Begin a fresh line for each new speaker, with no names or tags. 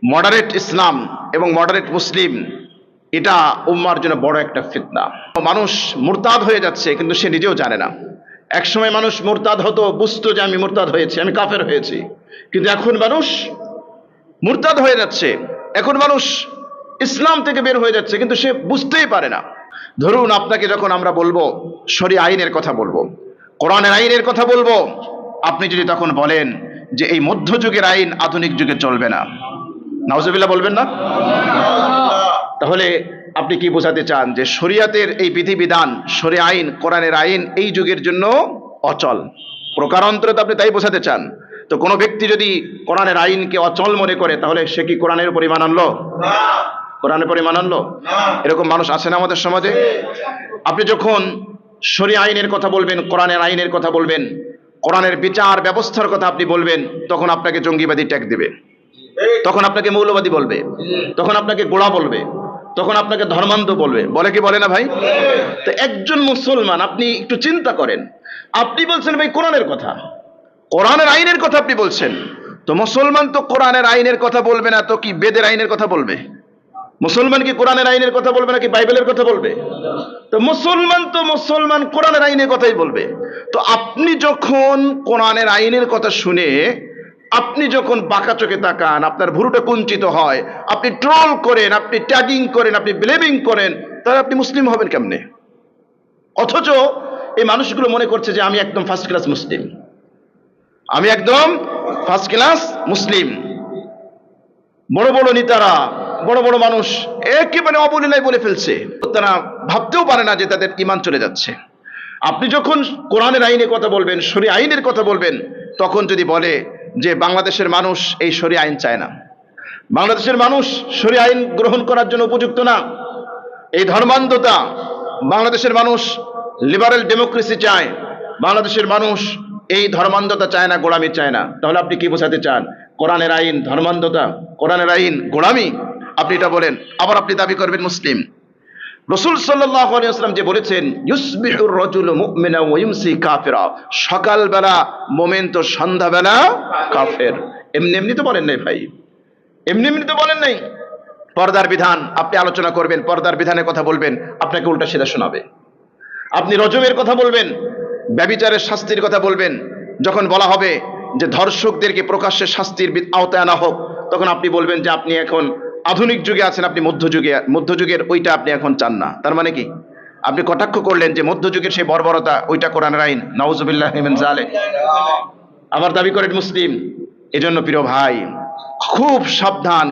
Moderate ইসলাম এবং moderate Muslim এটা উম্মার জন্য বড় একটা ফিতনা। মানুষ মুরতাদ হয়ে যাচ্ছে কিন্তু সে নিজেও জানে না। একসময় মানুষ মুরতাদ হতো, বুঝতো যে আমি মুরতাদ হয়েছি, আমি কাফের হয়েছি, কিন্তু এখন মানুষ মুরতাদ হয়ে যাচ্ছে, এখন মানুষ ইসলাম থেকে বের হয়ে যাচ্ছে কিন্তু সে বুঝতেই পারে না। ধরুন আপনাকে যখন আমরা বলবো শরীয়ত আইনের কথা বলবো, কোরআনের আইনের কথা বলবো, আপনি যদি তখন বলেন যে এই মধ্যযুগের আইন আধুনিক যুগে চলবে না, নাউজুবিল্লাহ বলবেন না? তাহলে আপনি কি বোঝাতে চান যে শরীয়তের এই বিধিবিধান, শরীয়ত আইন, কোরআনের আইন এই যুগের জন্য অচল? প্রকারান্তরে তো আপনি তাই বোঝাতে চান। তো কোনো ব্যক্তি যদি কোরআনের আইনকে অচল মনে করে তাহলে সে কি কোরআনের উপর ঈমান আনলো? কোরআনের উপর ঈমান আনলো? এরকম মানুষ আছে না আমাদের সমাজে? আপনি যখন শরীয়ত আইনের কথা বলবেন, কোরআনের আইনের কথা বলবেন, কোরআনের বিচার ব্যবস্থার কথা আপনি বলবেন, তখন আপনাকে জঙ্গিবাদী ট্যাগ দিবে, তখন আপনাকে মৌলবাদী বলবে, তখন আপনাকে গোড়া বলবে, তখন আপনাকে ধর্মান্ধ বলবে। বলে কি বলে না ভাই? তো একজন মুসলমান, আপনি একটু চিন্তা করেন, আপনি বলছেন ভাই কোরআনের কথা, কোরআনের আইনের কথা আপনি বলছেন, তো মুসলমান তো কোরআনের আইনের কথা বলবে না তো কি বেদের আইনের কথা বলবে? মুসলমান কি কোরআনের আইনের কথা বলবে নাকি বাইবেলের কথা বলবে? তো মুসলমান কোরআনের আইনের কথাই বলবে। তো আপনি যখন কোরআনের আইনের কথা শুনে আপনি যখন বাঁকা চোখে তাকান, আপনার ভুরুটা কুঞ্চিত হয়, আপনি ট্রোল করেন, আপনি ট্যাগিং করেন, আপনি ব্লেমিং করেন, তাহলে আপনি মুসলিম হবেন কেমনে? অথচ এই মানুষগুলো মনে করছে যে আমি একদম ফার্স্ট ক্লাস মুসলিম, আমি একদম ফার্স্ট ক্লাস মুসলিম। বড় বড় নেতারা, বড় বড় মানুষ একেবারে অবলীলায় বলে ফেলছে, তারা ভাবতেও পারে না যে তাদের ঈমান চলে যাচ্ছে। আপনি যখন কোরআনের আইনের কথা বলবেন, শরীয়ত আইনের কথা বলবেন, তখন যদি বলে যে বাংলাদেশের মানুষ এই শরীয়ত আইন চায় না, বাংলাদেশের মানুষ শরীয়ত আইন গ্রহণ করার জন্য উপযুক্ত না, এই ধর্মান্ধতা, বাংলাদেশের মানুষ লিবারেল ডেমোক্রেসি চায়, বাংলাদেশের মানুষ এই ধর্মান্ধতা চায় না, গোলামি চায় না, তাহলে আপনি কি বোঝাতে চান? কোরআনের আইন ধর্মান্ধতা, কোরআনের আইন গোলামি, আপনি এটা বলেন, আবার আপনি দাবি করবেন মুসলিম। রাসূল সাল্লাল্লাহু আলাইহি ওয়াসাল্লাম যে বলেছেন ইউসবিহুর রাজুলু মুমিনা ওয়া ইউমসি কাফিরা, সকালবেলা মুমিন তো সন্ধ্যাবেলা কাফের। এমনি এমনি তো বলেন নাই ভাই, এমনি এমনি তো বলেন নাই। পর্দার বিধান আপনি আলোচনা করবেন, পর্দার বিধানের কথা বলবেন, আপনাকে উল্টা সিধা শোনাবে। আপনি রজমের কথা বলবেন, ব্যভিচারের শাস্তির কথা বলবেন, যখন বলা হবে যে ধর্ষকদেরকে প্রকাশ্যে শাস্তির আওতায় আনা হোক, তখন আপনি বলবেন যে আপনি এখন আধুনিক যুগে আছেন, আপনি মধ্যযুগের ওইটা আপনি এখন চান না। তার মানে কি? আপনি কটাক্ষ করলেন যে মধ্যযুগের সেই বর্বরতা, ওইটা কোরআনের আইন, নাউজুবিল্লাহি মিন যালিক। আবার দাবি করেন মুসলিম। এজন্য প্রিয় ভাই, খুব সাবধান।